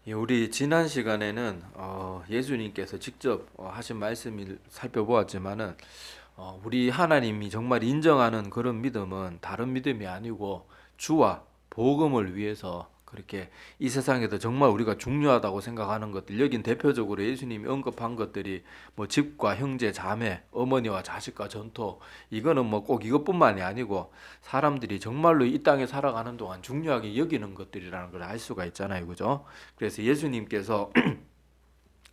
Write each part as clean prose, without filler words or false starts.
예, 우리 지난 시간에는 예수님께서 직접 하신 말씀을 살펴보았지만은 우리 하나님이 정말 인정하는 그런 믿음은 다른 믿음이 아니고 주와 복음을 위해서 그렇게 이 세상에서 정말 우리가 중요하다고 생각하는 것들, 여긴 대표적으로 예수님이 언급한 것들이 뭐 집과 형제 자매, 어머니와 자식과 전토, 이거는 뭐 꼭 이것뿐만이 아니고 사람들이 정말로 이 땅에 살아가는 동안 중요하게 여기는 것들이라는 걸 알 수가 있잖아요, 그죠? 그래서 예수님께서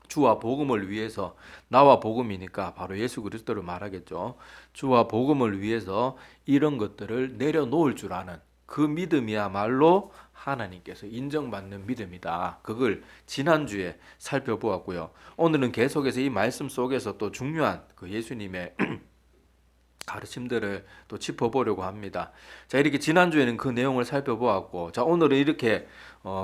주와 복음을 위해서, 나와 복음이니까 바로 예수 그리스도를 말하겠죠. 주와 복음을 위해서 이런 것들을 내려놓을 줄 아는 그 믿음이야말로 하나님께서 인정받는 믿음이다. 그걸 지난주에 살펴보았고요. 오늘은 계속해서 이 말씀 속에서 또 중요한 그 예수님의 가르침들을 또 짚어보려고 합니다. 자, 이렇게 지난주에는 그 내용을 살펴보았고, 자, 오늘은 이렇게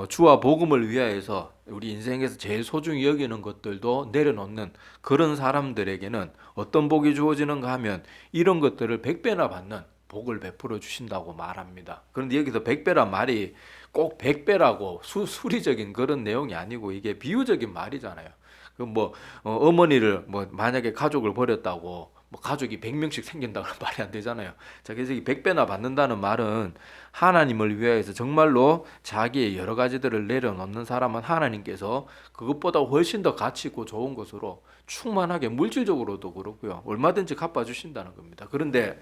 주와 복음을 위하여서 우리 인생에서 제일 소중히 여기는 것들도 내려놓는 그런 사람들에게는 어떤 복이 주어지는가 하면 이런 것들을 100배나 받는 복을 베풀어 주신다고 말합니다. 그런데 여기서 100배란 말이 꼭 100배라고 수리적인 그런 내용이 아니고 이게 비유적인 말이잖아요. 그뭐 어머니를 뭐 만약에 가족을 버렸다고 뭐 가족이 100명씩 생긴다는 말이 안 되잖아요. 자, 그래서 이 100배나 받는다는 말은 하나님을 위하여서 정말로 자기의 여러 가지들을 내려놓는 사람은 하나님께서 그것보다 훨씬 더 가치 있고 좋은 것으로 충만하게 물질적으로도 그렇고요. 얼마든지 갚아주신다는 겁니다. 그런데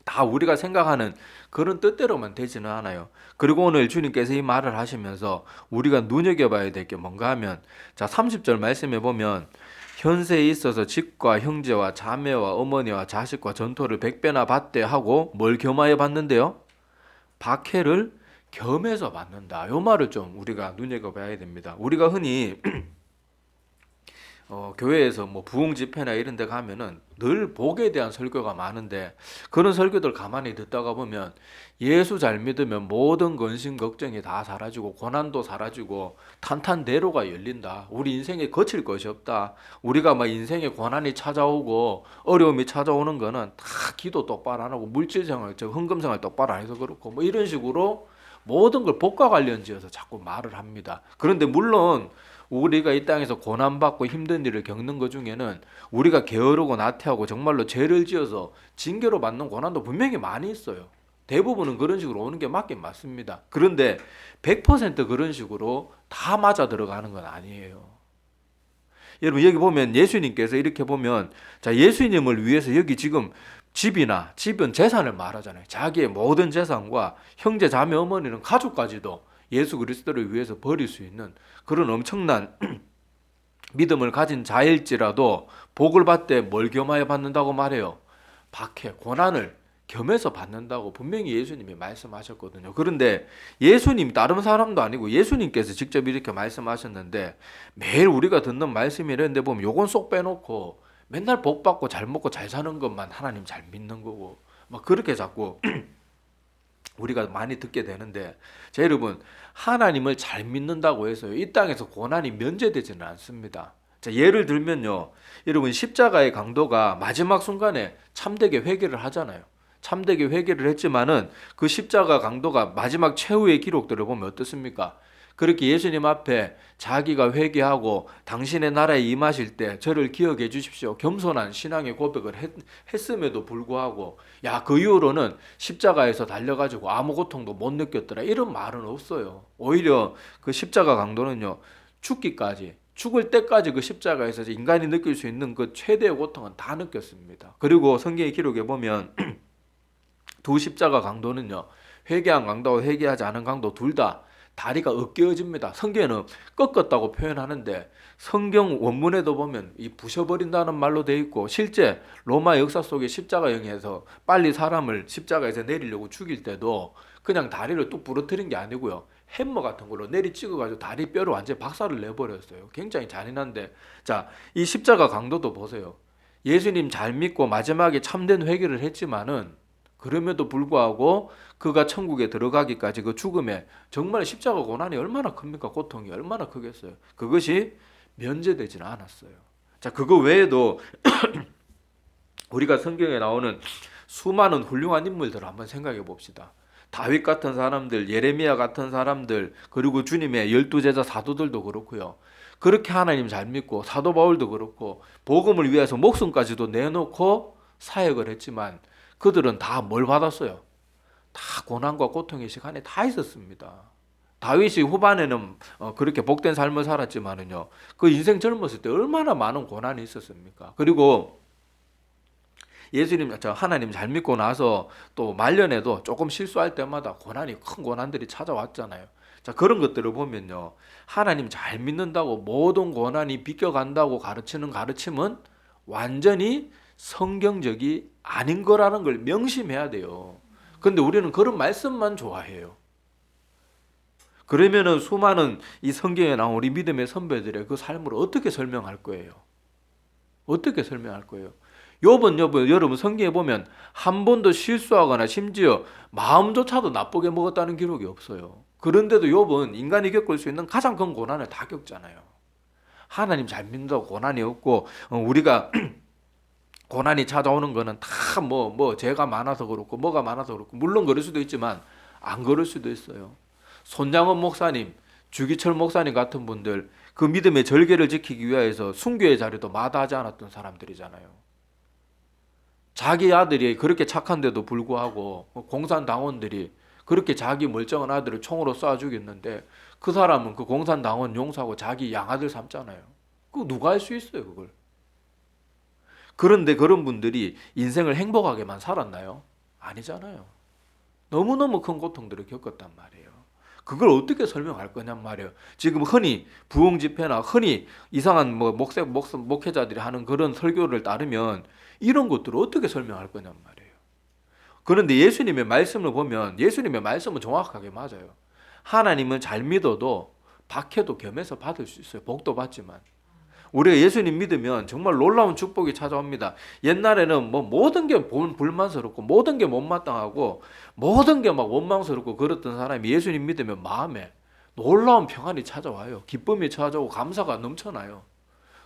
다 우리가 생각하는 그런 뜻대로만 되지는 않아요. 그리고 오늘 주님께서 이 말을 하시면서 우리가 눈여겨봐야 될 게 뭔가 하면, 자, 30절 말씀해 보면 현세에 있어서 집과 형제와 자매와 어머니와 자식과 전토를 100배나 받되 하고 뭘 겸하여 받는데요? 박해를 겸해서 받는다. 요 말을 좀 우리가 눈여겨봐야 됩니다. 우리가 흔히 교회에서 뭐 부흥 집회나 이런 데 가면은 늘 복에 대한 설교가 많은데, 그런 설교들 가만히 듣다가 보면 예수 잘 믿으면 모든 근심 걱정이 다 사라지고 고난도 사라지고 탄탄대로가 열린다. 우리 인생에 거칠 것이 없다. 우리가 막 인생에 고난이 찾아오고 어려움이 찾아오는 거는 다 기도 똑바로 안 하고 물질생활, 즉 헌금생활 똑바로 안 해서 그렇고 뭐 이런 식으로 모든 걸 복과 관련지어서 자꾸 말을 합니다. 그런데 물론 우리가 이 땅에서 고난받고 힘든 일을 겪는 것 중에는 우리가 게으르고 나태하고 정말로 죄를 지어서 징계로 받는 고난도 분명히 많이 있어요. 대부분은 그런 식으로 오는 게 맞긴 맞습니다. 그런데 100% 그런 식으로 다 맞아 들어가는 건 아니에요. 여러분, 여기 보면 예수님께서 이렇게 보면, 자, 예수님을 위해서 여기 지금 집은 재산을 말하잖아요. 자기의 모든 재산과 형제 자매 어머니는 가족까지도 예수 그리스도를 위해서 버릴 수 있는 그런 엄청난 믿음을 가진 자일지라도 복을 받되 뭘 겸하여 받는다고 말해요? 박해, 고난을 겸해서 받는다고 분명히 예수님이 말씀하셨거든요. 그런데 예수님, 다른 사람도 아니고 예수님께서 직접 이렇게 말씀하셨는데, 매일 우리가 듣는 말씀이 이런데 보면 요건 쏙 빼놓고 맨날 복 받고 잘 먹고 잘 사는 것만 하나님 잘 믿는 거고 막 그렇게 자꾸 우리가 많이 듣게 되는데, 자, 여러분, 하나님을 잘 믿는다고 해서 이 땅에서 고난이 면제되지는 않습니다. 자, 예를 들면요, 여러분, 십자가의 강도가 마지막 순간에 참되게 회개를 하잖아요. 참되게 회개를 했지만은 그 십자가 강도가 마지막 최후의 기록들을 보면 어떻습니까? 그렇게 예수님 앞에 자기가 회개하고 당신의 나라에 임하실 때 저를 기억해 주십시오, 겸손한 신앙의 고백을 했음에도 불구하고, 야, 그 이후로는 십자가에서 달려가지고 아무 고통도 못 느꼈더라, 이런 말은 없어요. 오히려 그 십자가 강도는요, 죽을 때까지 그 십자가에서 인간이 느낄 수 있는 그 최대의 고통은 다 느꼈습니다. 그리고 성경의 기록에 보면 두 십자가 강도는요, 회개한 강도와 회개하지 않은 강도 둘 다 다리가 으깨어집니다. 성경에는 꺾었다고 표현하는데 성경 원문에도 보면 이 부셔버린다는 말로 돼 있고, 실제 로마 역사 속에 십자가형에서 빨리 사람을 십자가에서 내리려고 죽일 때도 그냥 다리를 뚝 부러뜨린 게 아니고요, 햄머 같은 걸로 내리 찍어가지고 다리 뼈를 완전히 박살을 내버렸어요. 굉장히 잔인한데, 자, 이 십자가 강도도 보세요. 예수님 잘 믿고 마지막에 참된 회개를 했지만은 그럼에도 불구하고 그가 천국에 들어가기까지 그 죽음에 정말 십자가 고난이 얼마나 큽니까? 고통이 얼마나 크겠어요. 그것이 면제되지는 않았어요. 자, 그거 외에도 우리가 성경에 나오는 수많은 훌륭한 인물들을 한번 생각해 봅시다. 다윗 같은 사람들, 예레미야 같은 사람들, 그리고 주님의 12제자 사도들도 그렇고요. 그렇게 하나님 잘 믿고 사도 바울도 그렇고 복음을 위해서 목숨까지도 내놓고 사역을 했지만 그들은 다 뭘 받았어요? 다 고난과 고통의 시간에 다 있었습니다. 다윗이 후반에는 그렇게 복된 삶을 살았지만은요, 그 인생 젊었을 때 얼마나 많은 고난이 있었습니까? 그리고 하나님 잘 믿고 나서 또 말년에도 조금 실수할 때마다 큰 고난들이 찾아왔잖아요. 자, 그런 것들을 보면요, 하나님 잘 믿는다고 모든 고난이 비껴간다고 가르치는 가르침은 완전히 성경적이 아닌 거라는 걸 명심해야 돼요. 근데 우리는 그런 말씀만 좋아해요. 그러면은 수많은 이 성경에 나온 우리 믿음의 선배들의 그 삶을 어떻게 설명할 거예요? 어떻게 설명할 거예요? 욥은 여러분 성경에 보면 한 번도 실수하거나 심지어 마음조차도 나쁘게 먹었다는 기록이 없어요. 그런데도 욥은 인간이 겪을 수 있는 가장 큰 고난을 다 겪잖아요. 하나님 잘 믿는다고 고난이 없고 우리가 고난이 찾아오는 거는 다 죄가 많아서 그렇고 뭐가 많아서 그렇고 물론 그럴 수도 있지만 안 그럴 수도 있어요. 손장원 목사님, 주기철 목사님 같은 분들 그 믿음의 절개를 지키기 위해서 순교의 자리도 마다하지 않았던 사람들이잖아요. 자기 아들이 그렇게 착한데도 불구하고 공산당원들이 그렇게 자기 멀쩡한 아들을 총으로 쏴 죽였는데 그 사람은 그 공산당원 용서하고 자기 양아들 삼잖아요. 그거 누가 할 수 있어요, 그걸? 그런데 그런 분들이 인생을 행복하게만 살았나요? 아니잖아요. 너무너무 큰 고통들을 겪었단 말이에요. 그걸 어떻게 설명할 거냔 말이에요. 지금 흔히 부흥 집회나 흔히 이상한 목회자들이 하는 그런 설교를 따르면 이런 것들을 어떻게 설명할 거냔 말이에요. 그런데 예수님의 말씀을 보면 예수님의 말씀은 정확하게 맞아요. 하나님은 잘 믿어도 박해도 겸해서 받을 수 있어요. 복도 받지만. 우리가 예수님 믿으면 정말 놀라운 축복이 찾아옵니다. 옛날에는 모든 게 불만스럽고 모든 게 못마땅하고 모든 게 막 원망스럽고 그랬던 사람이 예수님 믿으면 마음에 놀라운 평안이 찾아와요. 기쁨이 찾아오고 감사가 넘쳐나요.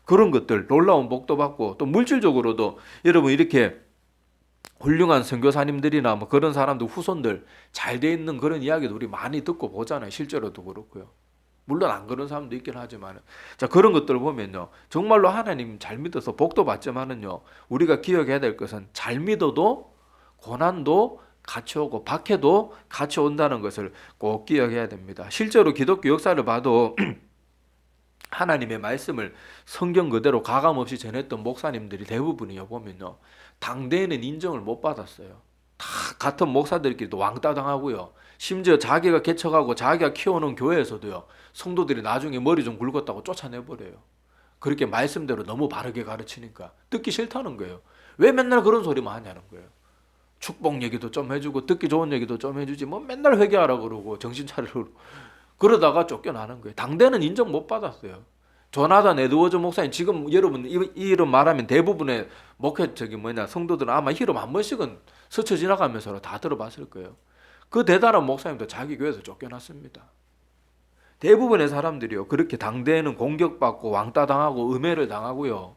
그런 것들 놀라운 복도 받고 또 물질적으로도 여러분 이렇게 훌륭한 선교사님들이나 그런 사람들 후손들 잘 돼 있는 그런 이야기도 우리 많이 듣고 보잖아요. 실제로도 그렇고요. 물론 안 그런 사람도 있긴 하지만 자 그런 것들을 보면요 정말로 하나님 잘 믿어서 복도 받지만은요 우리가 기억해야 될 것은 잘 믿어도 고난도 같이 오고 박해도 같이 온다는 것을 꼭 기억해야 됩니다. 실제로 기독교 역사를 봐도 하나님의 말씀을 성경 그대로 가감없이 전했던 목사님들이 대부분이요 보면요 당대에는 인정을 못 받았어요. 다 같은 목사들끼리도 왕따 당하고요. 심지어 자기가 개척하고 자기가 키워놓은 교회에서도요. 성도들이 나중에 머리 좀 굵었다고 쫓아내버려요. 그렇게 말씀대로 너무 바르게 가르치니까 듣기 싫다는 거예요. 왜 맨날 그런 소리만 하냐는 거예요. 축복 얘기도 좀 해주고 듣기 좋은 얘기도 좀 해주지 맨날 회개하라 그러고 정신 차리라고 그러다가 쫓겨나는 거예요. 당대는 인정 못 받았어요. 조나단 에드워즈 목사님 지금 여러분 이 이름 말하면 대부분의 성도들은 아마 이름 한 번씩은 스쳐 지나가면서 다 들어봤을 거예요. 그 대단한 목사님도 자기 교회에서 쫓겨났습니다. 대부분의 사람들이요 그렇게 당대에는 공격받고 왕따 당하고 음해를 당하고요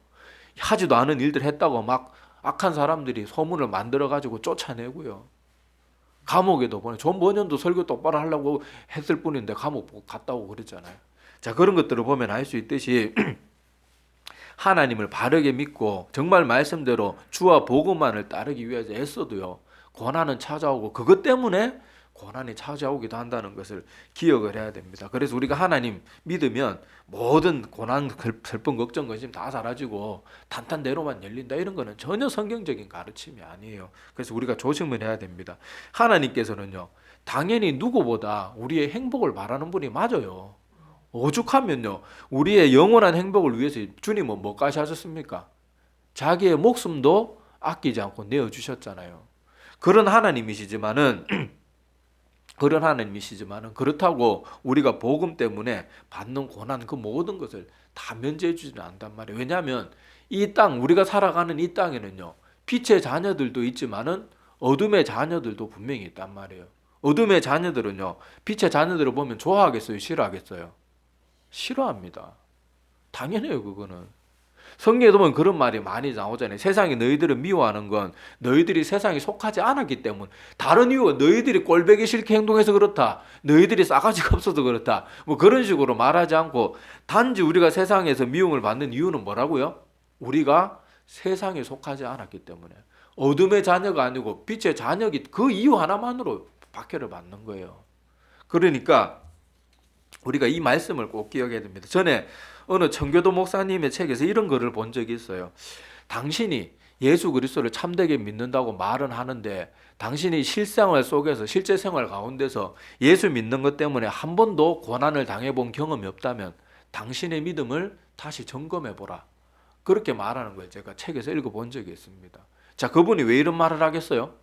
하지도 않은 일들 했다고 막 악한 사람들이 소문을 만들어 가지고 쫓아내고요 감옥에도 보내 존 버년도 설교 똑바로 하려고 했을 뿐인데 감옥 갔다 오고 그랬잖아요. 자 그런 것들을 보면 알 수 있듯이 하나님을 바르게 믿고 정말 말씀대로 주와 복음만을 따르기 위해서 애써도요 고난은 찾아오고 그것 때문에 고난이 찾아오기도 한다는 것을 기억을 해야 됩니다. 그래서 우리가 하나님 믿으면 모든 고난, 슬픔, 걱정, 근심 다 사라지고 탄탄대로만 열린다 이런 거는 전혀 성경적인 가르침이 아니에요. 그래서 우리가 조심을 해야 됩니다. 하나님께서는요 당연히 누구보다 우리의 행복을 바라는 분이 맞아요. 오죽하면요 우리의 영원한 행복을 위해서 주님은 뭐까지 하셨습니까? 자기의 목숨도 아끼지 않고 내어주셨잖아요. 그런 하나님이시지만은 그렇다고 우리가 복음 때문에 받는 고난 그 모든 것을 다 면제해 주지는 않단 말이에요. 왜냐하면 이 땅 우리가 살아가는 이 땅에는요 빛의 자녀들도 있지만은 어둠의 자녀들도 분명히 있단 말이에요. 어둠의 자녀들은요 빛의 자녀들을 보면 좋아하겠어요? 싫어하겠어요? 싫어합니다. 당연해요 그거는. 성경에 보면 그런 말이 많이 나오잖아요. 세상이 너희들을 미워하는 건 너희들이 세상에 속하지 않았기 때문. 다른 이유가 너희들이 꼴보기 싫게 행동해서 그렇다. 너희들이 싸가지가 없어서 그렇다. 뭐 그런 식으로 말하지 않고 단지 우리가 세상에서 미움을 받는 이유는 뭐라고요? 우리가 세상에 속하지 않았기 때문에. 어둠의 자녀가 아니고 빛의 자녀기 그 이유 하나만으로 박해를 받는 거예요. 그러니까 우리가 이 말씀을 꼭 기억해야 됩니다. 전에 어느 청교도 목사님의 책에서 이런 글을 본 적이 있어요. 당신이 예수 그리스도를 참되게 믿는다고 말은 하는데 당신이 실생활 속에서 실제 생활 가운데서 예수 믿는 것 때문에 한 번도 고난을 당해본 경험이 없다면 당신의 믿음을 다시 점검해 보라. 그렇게 말하는 걸 제가 책에서 읽어본 적이 있습니다. 자, 그분이 왜 이런 말을 하겠어요?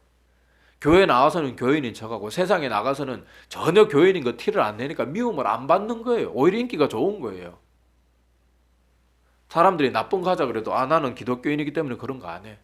교회 나와서는 교인인 척하고 세상에 나가서는 전혀 교인인 거 티를 안 내니까 미움을 안 받는 거예요. 오히려 인기가 좋은 거예요. 사람들이 나쁜 거 하자 그래도 나는 기독교인이기 때문에 그런 거 안 해.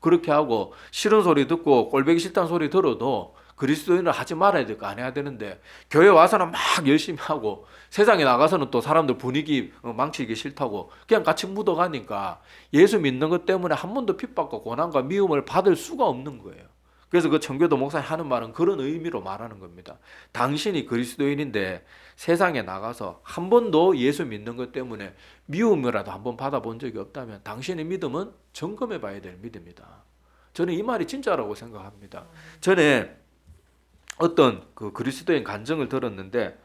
그렇게 하고 싫은 소리 듣고 꼴보기 싫다는 소리 들어도 그리스도인을 하지 말아야 될 거 안 해야 되는데 교회 와서는 막 열심히 하고 세상에 나가서는 또 사람들 분위기 망치기 싫다고 그냥 같이 묻어가니까 예수 믿는 것 때문에 한 번도 핍박과 고난과 미움을 받을 수가 없는 거예요. 그래서 그 청교도 목사님 하는 말은 그런 의미로 말하는 겁니다. 당신이 그리스도인인데 세상에 나가서 한 번도 예수 믿는 것 때문에 미움이라도 한번 받아본 적이 없다면 당신의 믿음은 점검해 봐야 될 믿음이다. 저는 이 말이 진짜라고 생각합니다. 전에 어떤 그 그리스도인 간증을 들었는데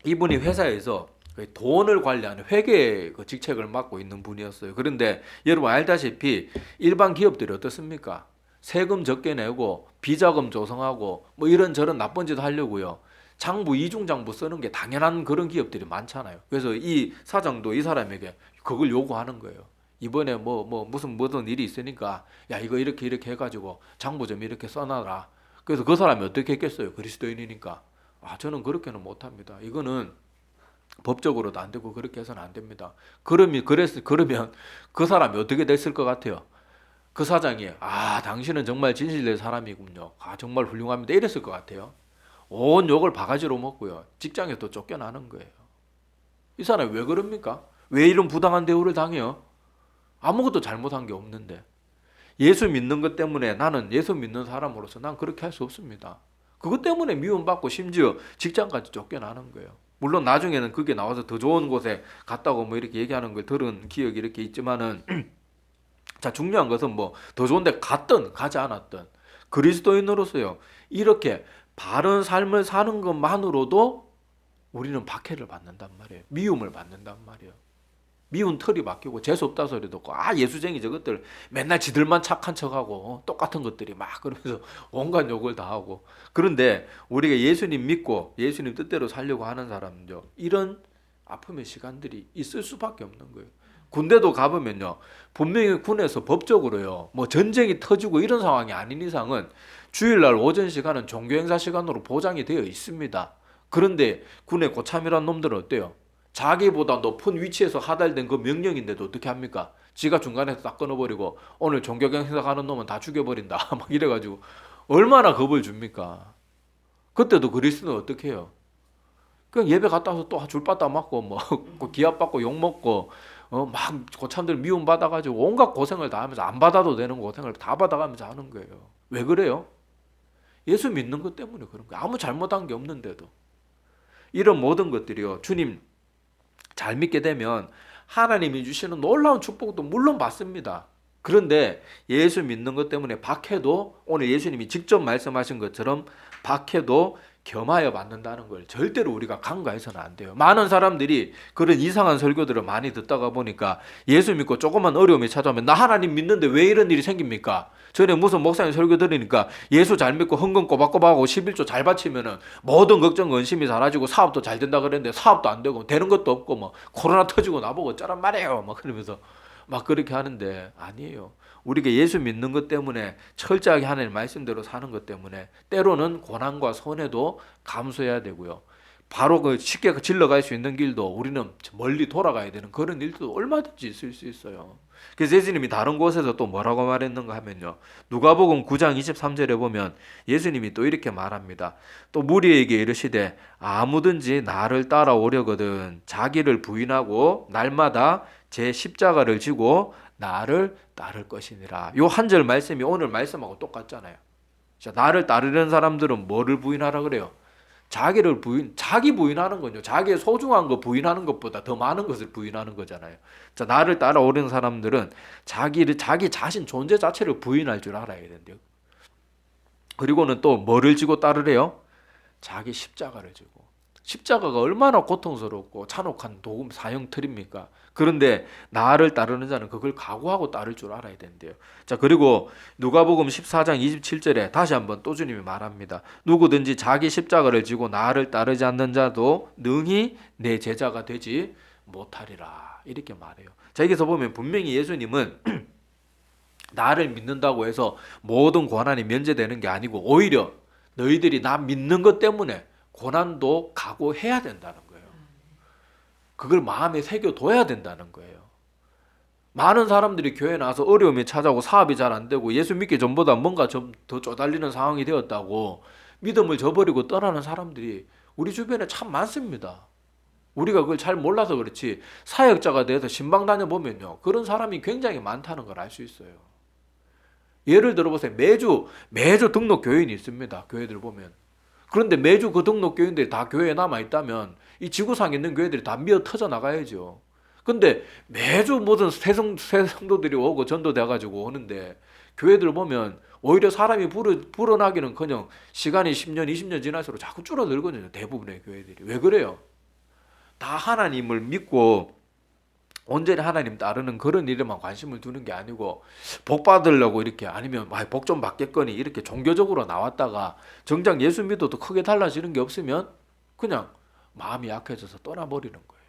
이분이 회사에서 돈을 관리하는 회계 그 직책을 맡고 있는 분이었어요. 그런데 여러분 알다시피 일반 기업들이 어떻습니까? 세금 적게 내고 비자금 조성하고 뭐 이런저런 나쁜 짓 하려고요. 장부, 이중장부 쓰는 게 당연한 그런 기업들이 많잖아요. 그래서 이 사장도 이 사람에게 그걸 요구하는 거예요. 이번에 무슨 일이 있으니까 야 이거 이렇게 해가지고 장부 좀 이렇게 써놔라. 그래서 그 사람이 어떻게 했겠어요? 그리스도인이니까. 저는 그렇게는 못합니다. 이거는 법적으로도 안 되고 그렇게 해서는 안 됩니다. 그러면 그 사람이 어떻게 됐을 것 같아요? 그 사장이 당신은 정말 진실된 사람이군요. 정말 훌륭합니다. 이랬을 것 같아요. 온 욕을 바가지로 먹고요. 직장에 또 쫓겨나는 거예요. 이 사람이 왜 그럽니까? 왜 이런 부당한 대우를 당해요? 아무것도 잘못한 게 없는데. 예수 믿는 것 때문에 나는 예수 믿는 사람으로서 난 그렇게 할 수 없습니다. 그것 때문에 미움받고 심지어 직장까지 쫓겨나는 거예요. 물론 나중에는 그게 나와서 더 좋은 곳에 갔다고 뭐 이렇게 얘기하는 걸 들은 기억이 이렇게 있지만은 자, 중요한 것은 뭐 더 좋은 데 갔든 가지 않았든 그리스도인으로서요. 이렇게 바른 삶을 사는 것만으로도 우리는 박해를 받는단 말이에요. 미움을 받는단 말이에요. 미운 털이 바뀌고 재수없다 소리 듣고 예수쟁이 저것들 맨날 지들만 착한 척하고 똑같은 것들이 막 그러면서 온갖 욕을 다 하고 그런데 우리가 예수님 믿고 예수님 뜻대로 살려고 하는 사람은요. 이런 아픔의 시간들이 있을 수밖에 없는 거예요. 군대도 가보면요. 분명히 군에서 법적으로요. 뭐 전쟁이 터지고 이런 상황이 아닌 이상은 주일날 오전 시간은 종교행사 시간으로 보장이 되어 있습니다. 그런데 군의 고참이란 놈들은 어때요? 자기보다 높은 위치에서 하달된 그 명령인데도 어떻게 합니까? 지가 중간에서 딱 끊어버리고 오늘 종교행사 가는 놈은 다 죽여버린다. 막 이래가지고 얼마나 겁을 줍니까? 그때도 그리스도는 어떻게 해요? 그냥 예배 갔다 와서 또 줄바다 맞고 뭐 기합받고 욕먹고 막 고참들 미움 받아가지고 온갖 고생을 다 하면서 안 받아도 되는 고생을 다 받아가면서 하는 거예요. 왜 그래요? 예수 믿는 것 때문에 그런 거예요. 아무 잘못한 게 없는데도. 이런 모든 것들이요. 주님 잘 믿게 되면 하나님이 주시는 놀라운 축복도 물론 받습니다. 그런데 예수 믿는 것 때문에 박해도 오늘 예수님이 직접 말씀하신 것처럼 박해도 겸하여 받는다는 걸 절대로 우리가 간과해서는 안 돼요. 많은 사람들이 그런 이상한 설교들을 많이 듣다가 보니까 예수 믿고 조금만 어려움이 찾아오면 나 하나님 믿는데 왜 이런 일이 생깁니까? 전에 무슨 목사님 설교 들으니까 예수 잘 믿고 헌금 꼬박꼬박하고 11조 잘 바치면은 모든 걱정 근심이 사라지고 사업도 잘 된다 그랬는데 사업도 안 되고 되는 것도 없고 뭐 코로나 터지고 나보고 어쩌란 말이에요 막 그러면서 막 그렇게 하는데 아니에요. 우리가 예수 믿는 것 때문에 철저하게 하나님 말씀대로 사는 것 때문에 때로는 고난과 손해도 감수해야 되고요. 바로 그 쉽게 질러갈 수 있는 길도 우리는 멀리 돌아가야 되는 그런 일도 얼마든지 있을 수 있어요. 그래서 예수님이 다른 곳에서 또 뭐라고 말했는가 하면요. 누가복음 9장 23절에 보면 예수님이 또 이렇게 말합니다. 또 무리에게 이르시되 아무든지 나를 따라오려거든 자기를 부인하고 날마다 제 십자가를 지고 나를 따를 것이니라. 요 한 절 말씀이 오늘 말씀하고 똑같잖아요. 자, 나를 따르는 사람들은 뭐를 부인하라 그래요? 자기 부인하는 건요. 자기의 소중한 거 부인하는 것보다 더 많은 것을 부인하는 거잖아요. 자, 나를 따라오는 사람들은 자기 자신 존재 자체를 부인할 줄 알아야 된대요. 그리고는 또 뭐를 지고 따르래요? 자기 십자가를 지고. 십자가가 얼마나 고통스럽고 잔혹한 도금 사형틀입니까? 그런데 나를 따르는 자는 그걸 각오하고 따를 줄 알아야 된대요. 자, 그리고 누가복음 14장 27절에 다시 한번 또 주님이 말합니다. 누구든지 자기 십자가를 지고 나를 따르지 않는 자도 능히 내 제자가 되지 못하리라. 이렇게 말해요. 자, 여기서 보면 분명히 예수님은 나를 믿는다고 해서 모든 고난이 면제되는 게 아니고 오히려 너희들이 나 믿는 것 때문에 고난도 각오해야 된다는 거예요. 그걸 마음에 새겨둬야 된다는 거예요. 많은 사람들이 교회 나와서 어려움이 찾아오고 사업이 잘 안 되고 예수 믿기 전보다 뭔가 좀 더 쪼달리는 상황이 되었다고 믿음을 저버리고 떠나는 사람들이 우리 주변에 참 많습니다. 우리가 그걸 잘 몰라서 그렇지 사역자가 돼서 신방 다녀보면요. 그런 사람이 굉장히 많다는 걸 알 수 있어요. 예를 들어보세요. 매주 등록 교인이 있습니다. 교회들 보면. 그런데 매주 그 등록 교인들이 다 교회에 남아있다면 이 지구상에 있는 교회들이 다 미어 터져 나가야죠. 근데 매주 모든 새 성도들이 오고 전도돼가지고 오는데 교회들 보면 오히려 사람이 불어나기는커녕 시간이 10년, 20년 지날수록 자꾸 줄어들거든요. 대부분의 교회들이. 왜 그래요? 다 하나님을 믿고 온전히 하나님 따르는 그런 일에만 관심을 두는 게 아니고 복 받으려고 이렇게 아니면 복 좀 받겠거니 이렇게 종교적으로 나왔다가 정작 예수 믿어도 크게 달라지는 게 없으면 그냥 마음이 약해져서 떠나버리는 거예요.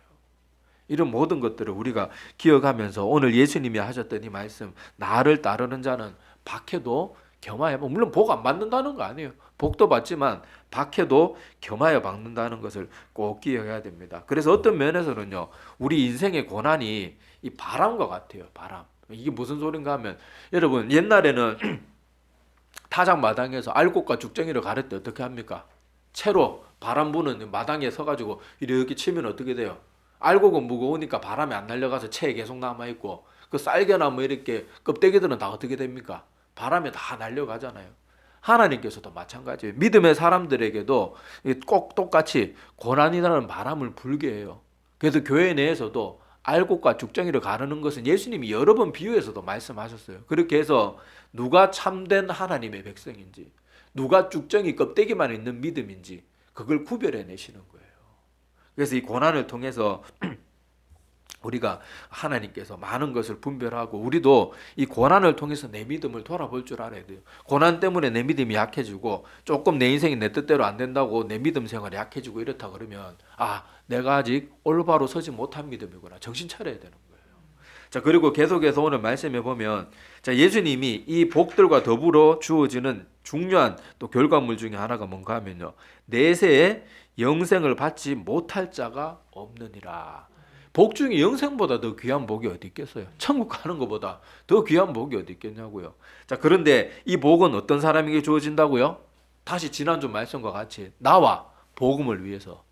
이런 모든 것들을 우리가 기억하면서 오늘 예수님이 하셨던 이 말씀 나를 따르는 자는 박해도 겸하여 물론 복 안 받는다는 거 아니에요. 복도 받지만 박해도 겸하여 받는다는 것을 꼭 기억해야 됩니다. 그래서 어떤 면에서는요. 우리 인생의 고난이 이 바람과 같아요. 바람. 이게 무슨 소린가 하면 여러분 옛날에는 타작 마당에서 알곡과 죽정이를 가를 때 어떻게 합니까? 채로 바람 부는 마당에 서가지고 이렇게 치면 어떻게 돼요? 알곡은 무거우니까 바람에 안 날려가서 채에 계속 남아있고 그 쌀겨나무 이렇게 껍데기들은 다 어떻게 됩니까? 바람에 다 날려가잖아요. 하나님께서도 마찬가지예요. 믿음의 사람들에게도 꼭 똑같이 고난이라는 바람을 불게 해요. 그래서 교회 내에서도 알곡과 죽정이를 가르는 것은 예수님이 여러 번 비유해서도 말씀하셨어요. 그렇게 해서 누가 참된 하나님의 백성인지 누가 죽정이 껍데기만 있는 믿음인지 그걸 구별해 내시는 거예요. 그래서 이 고난을 통해서 우리가 하나님께서 많은 것을 분별하고 우리도 이 고난을 통해서 내 믿음을 돌아볼 줄 알아야 돼요. 고난 때문에 내 믿음이 약해지고 조금 내 인생이 내 뜻대로 안 된다고 내 믿음 생활이 약해지고 이렇다 그러면 내가 아직 올바로 서지 못한 믿음이구나. 정신 차려야 되는 거예요. 자, 그리고 계속해서 오늘 말씀해 보면 자, 예수님이 이 복들과 더불어 주어지는 중요한 또 결과물 중에 하나가 뭔가 하면요. 내세에 영생을 받지 못할 자가 없느니라. 복 중에 영생보다 더 귀한 복이 어디 있겠어요? 천국 가는 것보다 더 귀한 복이 어디 있겠냐고요. 자, 그런데 이 복은 어떤 사람에게 주어진다고요? 다시 지난주 말씀과 같이 나와 복음을 위해서.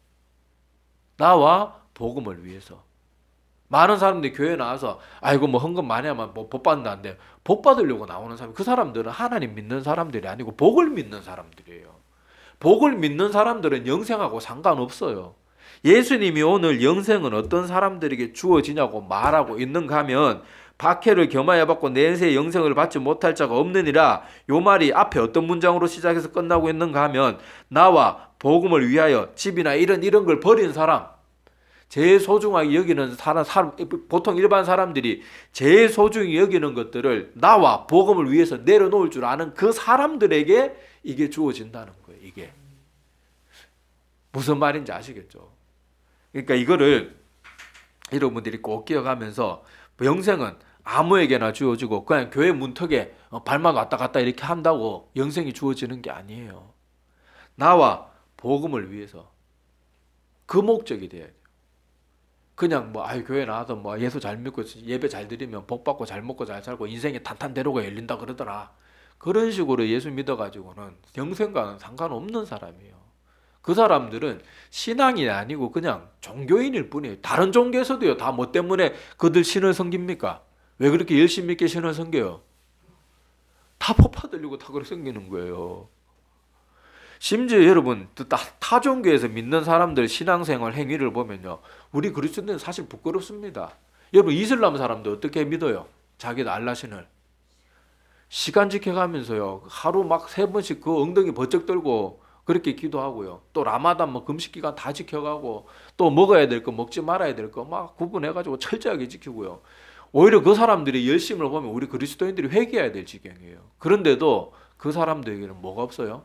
많은 사람들이 교회 나와서 뭐 헌금 많이 하면 뭐 복 받는다는데 복 받으려고 나오는 사람, 그 사람들은 하나님 믿는 사람들이 아니고 복을 믿는 사람들이에요. 복을 믿는 사람들은 영생하고 상관없어요. 예수님이 오늘 영생은 어떤 사람들에게 주어지냐고 말하고 있는가 하면 박해를 겸하여 받고 내세 영생을 받지 못할 자가 없느니라. 요 말이 앞에 어떤 문장으로 시작해서 끝나고 있는가 하면 나와 복음을 위하여 집이나 이런 걸 버린 사람, 제일 소중하게 여기는 사람, 보통 일반 사람들이 제일 소중히 여기는 것들을 나와 복음을 위해서 내려놓을 줄 아는 그 사람들에게 이게 주어진다는 거예요. 이게 무슨 말인지 아시겠죠? 그러니까 이거를 여러분들이 꼭 기억하면서 영생은 아무에게나 주어지고 그냥 교회 문턱에 발만 왔다 갔다 이렇게 한다고 영생이 주어지는 게 아니에요. 나와 복음을 위해서. 그 목적이 돼야 돼요. 그냥 뭐 교회 나와서 뭐 예수 잘 믿고 예배 잘 드리면 복 받고 잘 먹고 잘 살고 인생의 탄탄대로가 열린다 그러더라. 그런 식으로 예수 믿어가지고는 영생과는 상관없는 사람이에요. 그 사람들은 신앙이 아니고 그냥 종교인일 뿐이에요. 다른 종교에서도요, 다 뭐 때문에 그들 신을 섬깁니까? 왜 그렇게 열심히 있게 신을 섬겨요? 다 폭파 들리고 다 그렇게 섬기는 거예요. 심지어 여러분, 타 종교에서 믿는 사람들 신앙생활 행위를 보면요, 우리 그리스도인은 사실 부끄럽습니다. 여러분, 이슬람 사람들 어떻게 믿어요? 자기도 알라신을 시간 지켜가면서요, 하루 막 3번씩 그 엉덩이 번쩍 들고 그렇게 기도하고요. 또 라마단 뭐 금식 기간 다 지켜가고, 또 먹어야 될 거 먹지 말아야 될 거 막 구분해가지고 철저하게 지키고요. 오히려 그 사람들의 열심을 보면 우리 그리스도인들이 회개해야 될 지경이에요. 그런데도 그 사람들에게는 뭐가 없어요?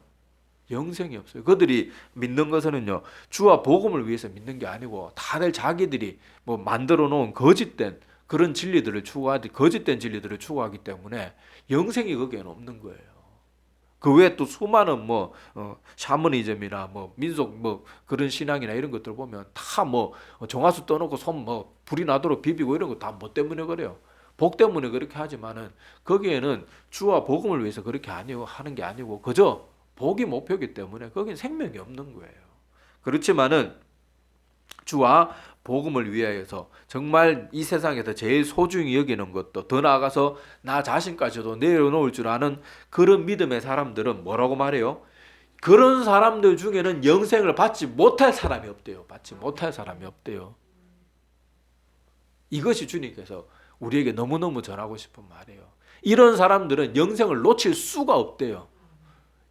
영생이 없어요. 그들이 믿는 것은요, 주와 복음을 위해서 믿는 게 아니고 다들 자기들이 뭐 만들어 놓은 거짓된 그런 진리들을 추구하기, 거짓된 진리들을 추구하기 때문에 영생이 거기에는 없는 거예요. 그 외에 또 수많은 샤머니즘이나 민속 그런 신앙이나 이런 것들 보면 다 정화수 떠놓고 손 불이 나도록 비비고 이런 거 다 뭐 때문에 그래요? 복 때문에 그렇게 하지만은 거기에는 주와 복음을 위해서 그렇게 하는 게 아니고 그저 복이 목표이기 때문에 거긴 생명이 없는 거예요. 그렇지만은 주와 복음을 위하여서 정말 이 세상에서 제일 소중히 여기는 것도 더 나아가서 나 자신까지도 내려놓을 줄 아는 그런 믿음의 사람들은 뭐라고 말해요? 그런 사람들 중에는 영생을 받지 못할 사람이 없대요. 받지 못할 사람이 없대요. 이것이 주님께서 우리에게 너무너무 전하고 싶은 말이에요. 이런 사람들은 영생을 놓칠 수가 없대요.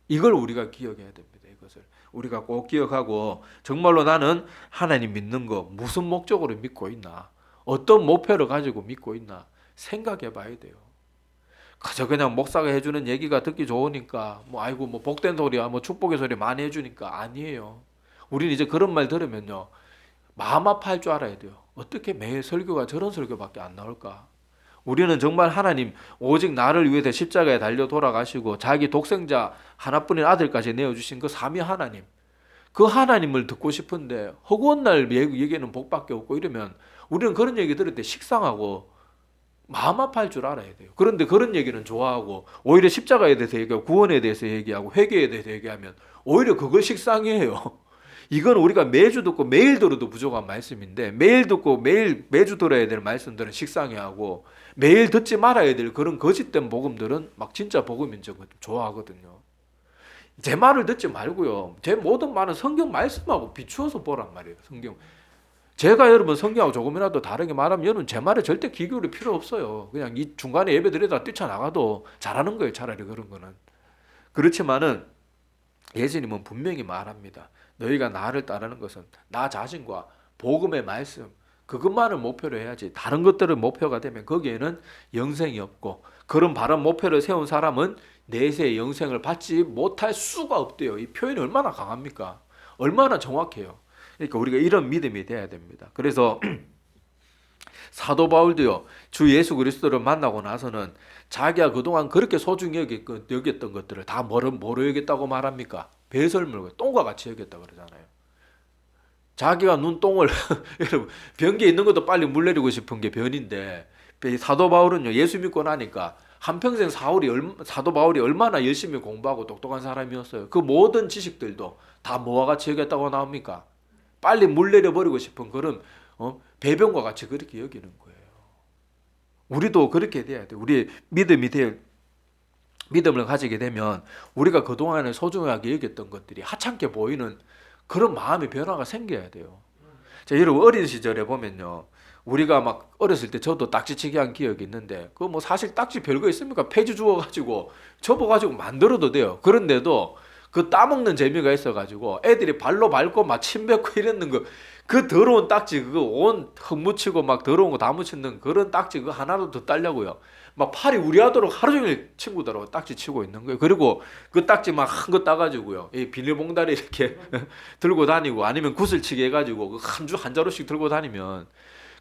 이걸 우리가 기억해야 됩니다. 이것을 우리가 꼭 기억하고 정말로 나는 하나님 믿는 거 무슨 목적으로 믿고 있나, 어떤 목표를 가지고 믿고 있나 생각해 봐야 돼요. 그저 그냥 목사가 해주는 얘기가 듣기 좋으니까 복된 소리야 축복의 소리 많이 해주니까 아니에요. 우리는 이제 그런 말 들으면요, 마음 아파할 줄 알아야 돼요. 어떻게 매일 설교가 저런 설교밖에 안 나올까? 우리는 정말 하나님 오직 나를 위해서 십자가에 달려 돌아가시고 자기 독생자 하나뿐인 아들까지 내어주신 그 삼위 하나님, 그 하나님을 듣고 싶은데 허구한 날 얘기는 복밖에 없고 이러면 우리는 그런 얘기 들을 때 식상하고 마음 아파할 줄 알아야 돼요. 그런데 그런 얘기는 좋아하고 오히려 십자가에 대해서 얘기하고 구원에 대해서 얘기하고 회개에 대해서 얘기하면 오히려 그걸 식상해요. 이건 우리가 매주 듣고 매일 들어도 부족한 말씀인데 매일 듣고 매주 들어야 될 말씀들은 식상해하고 매일 듣지 말아야 될 그런 거짓된 복음들은 막 진짜 복음인 줄 좋아하거든요. 제 말을 듣지 말고요, 제 모든 말은 성경 말씀하고 비추어서 보란 말이에요. 성경. 제가 여러분 성경하고 조금이라도 다르게 말하면 여러분 제 말에 절대 귀 기울일 필요 없어요. 그냥 이 중간에 예배 드리다가 뛰쳐나가도 잘하는 거예요. 차라리 그런 거는. 그렇지만은 예수님은 분명히 말합니다. 너희가 나를 따르는 것은 나 자신과 복음의 말씀 그것만을 목표로 해야지 다른 것들을 목표가 되면 거기에는 영생이 없고, 그런 바른 목표를 세운 사람은 내세의 영생을 받지 못할 수가 없대요. 이 표현이 얼마나 강합니까? 얼마나 정확해요. 그러니까 우리가 이런 믿음이 돼야 됩니다. 그래서 사도 바울도요, 주 예수 그리스도를 만나고 나서는 자기가 그동안 그렇게 소중히 여겼던 것들을 다 뭐로 여겼다고 말합니까? 배설물, 똥과 같이 여겼다고 그러잖아요. 자기가 눈똥을 여러분 변기에 있는 것도 빨리 물 내리고 싶은 게 변인데, 사도 바울은요, 예수 믿고 나니까 한평생 사도 바울이 얼마나 열심히 공부하고 똑똑한 사람이었어요. 그 모든 지식들도 다 뭐와 같이 여겼다고 나옵니까? 빨리 물 내려버리고 싶은 그런 배변과 같이 그렇게 여기는 거예요. 우리도 그렇게 돼야 돼요. 우리 믿음을 가지게 되면 우리가 그동안에 소중하게 여겼던 것들이 하찮게 보이는 그런 마음의 변화가 생겨야 돼요. 자, 여러분 어린 시절에 보면요, 우리가 막 어렸을 때 저도 딱지치기 한 기억이 있는데 그거 사실 딱지 별거 있습니까? 폐지 주워가지고 접어가지고 만들어도 돼요. 그런데도 그 따먹는 재미가 있어가지고 애들이 발로 밟고 막 침 뱉고 이랬는 거, 그 더러운 딱지 그거 온 흙 묻히고 막 더러운 거 다 묻히는 그런 딱지 그거 하나도 더 딸려고요. 막 팔이 우리하도록 하루 종일 친구들하고 딱지 치고 있는 거예요. 그리고 그 딱지 막 한 거 따가지고요, 이 비닐봉다리 이렇게 들고 다니고 아니면 구슬치기 해가지고 그 한 자루씩 들고 다니면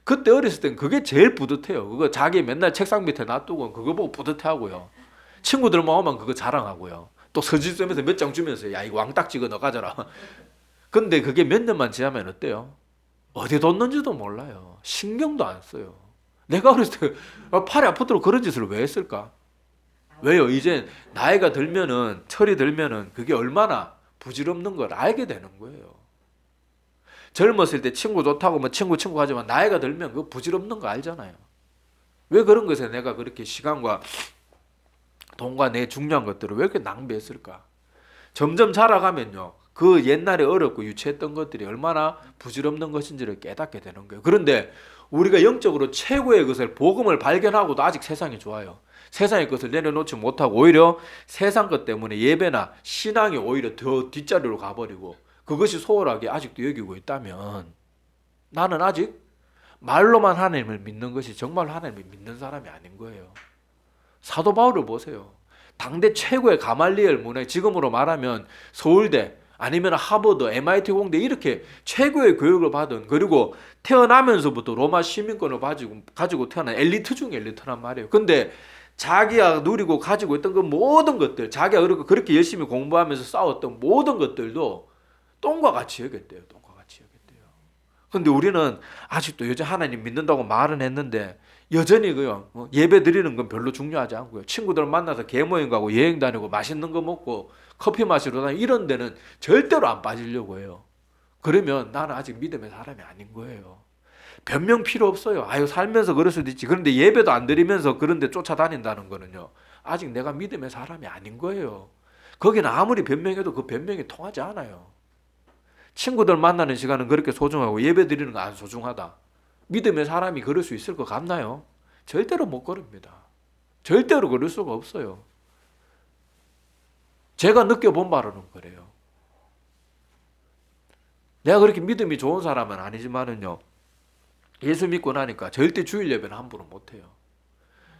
그때 어렸을 땐 그게 제일 뿌듯해요. 그거 자기 맨날 책상 밑에 놔두고 그거 보고 뿌듯해하고요. 친구들만 오면 그거 자랑하고요. 또 서지점에서 몇 장 주면서 야 이거 왕딱지 이거 너 가져라. 근데 그게 몇 년만 지나면 어때요? 어디 뒀는지도 몰라요. 신경도 안 써요. 내가 어렸을 때 팔이 아프도록 그런 짓을 왜 했을까? 왜요? 이제 나이가 들면은, 철이 들면은 그게 얼마나 부질없는 걸 알게 되는 거예요. 젊었을 때 친구 좋다고 뭐 친구 하지만 나이가 들면 그 부질없는 거 알잖아요. 왜 그런 것에 내가 그렇게 시간과 돈과 내 중요한 것들을 왜 이렇게 낭비했을까? 점점 자라가면요. 그 옛날에 어렵고 유치했던 것들이 얼마나 부질없는 것인지를 깨닫게 되는 거예요. 그런데 우리가 영적으로 최고의 것을 복음을 발견하고도 아직 세상이 좋아요. 세상의 것을 내려놓지 못하고 오히려 세상 것 때문에 예배나 신앙이 오히려 더 뒷자리로 가버리고 그것이 소홀하게 아직도 여기고 있다면 나는 아직 말로만 하나님을 믿는 것이 정말 하나님을 믿는 사람이 아닌 거예요. 사도 바울을 보세요. 당대 최고의 가말리엘 문화, 지금으로 말하면 서울대 아니면 하버드, MIT 공대 이렇게 최고의 교육을 받은, 그리고 태어나면서부터 로마 시민권을 가지고 태어난 엘리트 중에 엘리트란 말이에요. 근데 자기가 누리고 가지고 있던 그 모든 것들, 자기가 그렇게 열심히 공부하면서 싸웠던 모든 것들도 똥과 같이 여겼대요. 똥과 같이 여겼대요. 근데 우리는 아직도 여전히 하나님 믿는다고 말은 했는데 여전히 그요, 예배 드리는 건 별로 중요하지 않고요. 친구들 만나서 개모임 가고 여행 다니고 맛있는 거 먹고 커피 마시러 다니고 이런 데는 절대로 안 빠지려고 해요. 그러면 나는 아직 믿음의 사람이 아닌 거예요. 변명 필요 없어요. 아유, 살면서 그럴 수도 있지. 그런데 예배도 안 드리면서 그런 데 쫓아다닌다는 거는요, 아직 내가 믿음의 사람이 아닌 거예요. 거기는 아무리 변명해도 그 변명이 통하지 않아요. 친구들 만나는 시간은 그렇게 소중하고 예배 드리는 거 안 소중하다. 믿음의 사람이 그럴 수 있을 것 같나요? 절대로 못 그럽니다. 절대로 그럴 수가 없어요. 제가 느껴본 바로는 그래요. 내가 그렇게 믿음이 좋은 사람은 아니지만은요, 예수 믿고 나니까 절대 주일 예배는 함부로 못해요.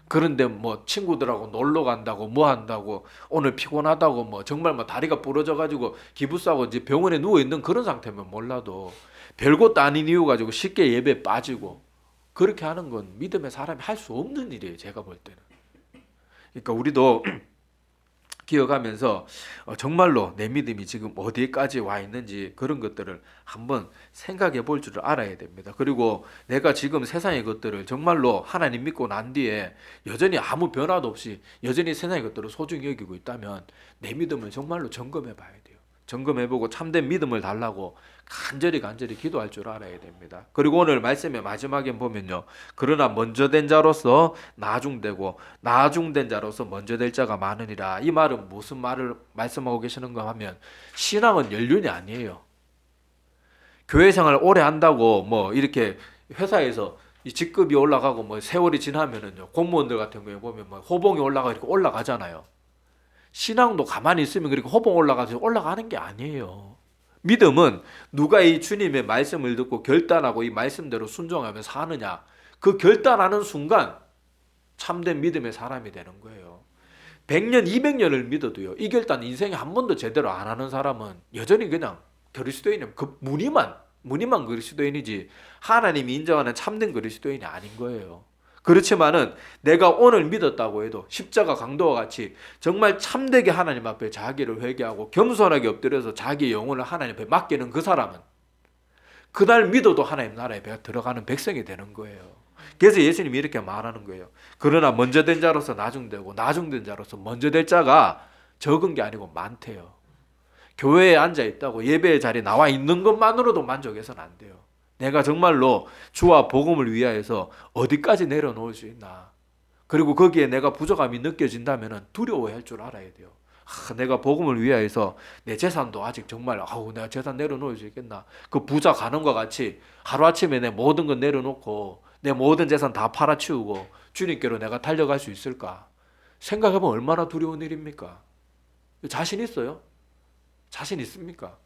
그런데 뭐 친구들하고 놀러 간다고 뭐 한다고 오늘 피곤하다고 뭐 정말 뭐 다리가 부러져 가지고 기부싸고 이제 병원에 누워 있는 그런 상태면 몰라도 별것도 아닌 이유 가지고 쉽게 예배 빠지고 그렇게 하는 건 믿음의 사람이 할 수 없는 일이에요. 제가 볼 때는. 그러니까 우리도 기억하면서 정말로 내 믿음이 지금 어디까지 와 있는지 그런 것들을 한번 생각해 볼 줄을 알아야 됩니다. 그리고 내가 지금 세상의 것들을 정말로 하나님 믿고 난 뒤에 여전히 아무 변화도 없이 여전히 세상의 것들을 소중히 여기고 있다면 내 믿음을 정말로 점검해 봐야 돼요. 점검해보고 참된 믿음을 달라고 간절히 기도할 줄 알아야 됩니다. 그리고 오늘 말씀의 마지막에 보면요, 그러나 먼저 된 자로서 나중되고 나중된 자로서 먼저 될 자가 많으니라. 이 말은 무슨 말을 말씀하고 계시는가 하면 신앙은 연륜이 아니에요. 교회 생활 오래 한다고 뭐 이렇게 회사에서 이 직급이 올라가고 뭐 세월이 지나면은요, 공무원들 같은 경우에 보면 뭐 호봉이 이렇게 올라가잖아요. 신앙도 가만히 있으면 그렇게 호봉 올라가는 게 아니에요. 믿음은 누가 이 주님의 말씀을 듣고 결단하고 이 말씀대로 순종하며 사느냐, 그 결단하는 순간 참된 믿음의 사람이 되는 거예요. 100년, 200년을 믿어도요, 이 결단 인생에 한 번도 제대로 안 하는 사람은 여전히 그냥 그리스도인은 그 무늬만 그리스도인이지 하나님이 인정하는 참된 그리스도인이 아닌 거예요. 그렇지만은 내가 오늘 믿었다고 해도 십자가 강도와 같이 정말 참되게 하나님 앞에 자기를 회개하고 겸손하게 엎드려서 자기의 영혼을 하나님 앞에 맡기는 그 사람은 그날 믿어도 하나님 나라에 들어가는 백성이 되는 거예요. 그래서 예수님이 이렇게 말하는 거예요. 그러나 먼저 된 자로서 나중되고 나중된 자로서 먼저 될 자가 적은 게 아니고 많대요. 교회에 앉아 있다고 예배의 자리에 나와 있는 것만으로도 만족해서는 안 돼요. 내가 정말로 주와 복음을 위하여서 어디까지 내려놓을 수 있나. 그리고 거기에 내가 부족함이 느껴진다면 두려워할 줄 알아야 돼요. 내가 복음을 위하여서 내 재산도 아직 정말 내가 재산 내려놓을 수 있겠나. 그 부자 가는과 같이 하루아침에 내 모든 것 내려놓고 내 모든 재산 다 팔아치우고 주님께로 내가 달려갈 수 있을까. 생각해보면 얼마나 두려운 일입니까? 자신 있어요? 자신 있습니까?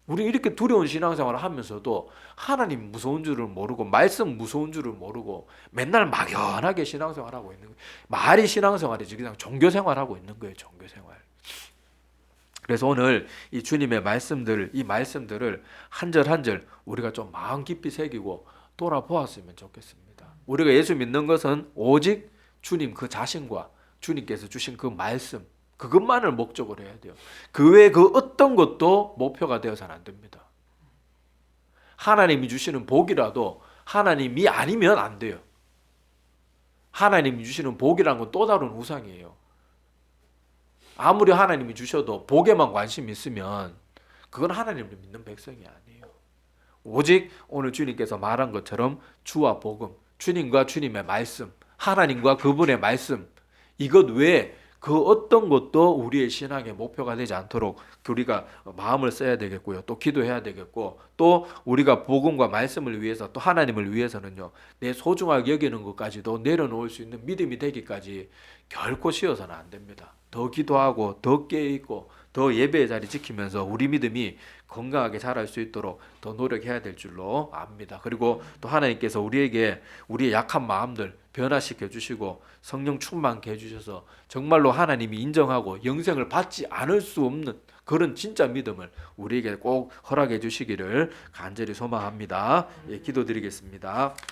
우리 이렇게 두려운 신앙생활을 하면서도 하나님 무서운 줄을 모르고 말씀 무서운 줄을 모르고 맨날 막연하게 신앙생활하고 있는 거예요. 말이 신앙생활이지 그냥 종교생활하고 있는 거예요. 종교생활. 그래서 오늘 이 주님의 말씀들, 이 말씀들을 한 절 한 절 우리가 좀 마음 깊이 새기고 돌아보았으면 좋겠습니다. 우리가 예수 믿는 것은 오직 주님 그 자신과 주님께서 주신 그 말씀, 그것만을 목적으로 해야 돼요. 그 외에 그 어떤 것도 목표가 되어서는 안 됩니다. 하나님이 주시는 복이라도 하나님이 아니면 안 돼요. 하나님이 주시는 복이라는 건 또 다른 우상이에요. 아무리 하나님이 주셔도 복에만 관심이 있으면 그건 하나님을 믿는 백성이 아니에요. 오직 오늘 주님께서 말한 것처럼 주와 복음, 주님과 주님의 말씀, 하나님과 그분의 말씀, 이것 외에 그 어떤 것도 우리의 신앙의 목표가 되지 않도록 우리가 마음을 써야 되겠고요. 또 기도해야 되겠고, 또 우리가 복음과 말씀을 위해서, 또 하나님을 위해서는요, 내 소중하게 여기는 것까지도 내려놓을 수 있는 믿음이 되기까지 결코 쉬어서는 안 됩니다. 더 기도하고 더 깨어있고 더 예배의 자리 지키면서 우리 믿음이 건강하게 자랄 수 있도록 더 노력해야 될 줄로 압니다. 그리고 또 하나님께서 우리에게 우리의 약한 마음들 변화시켜 주시고 성령 충만케 해주셔서 정말로 하나님이 인정하고 영생을 받지 않을 수 없는 그런 진짜 믿음을 우리에게 꼭 허락해 주시기를 간절히 소망합니다. 예, 기도드리겠습니다.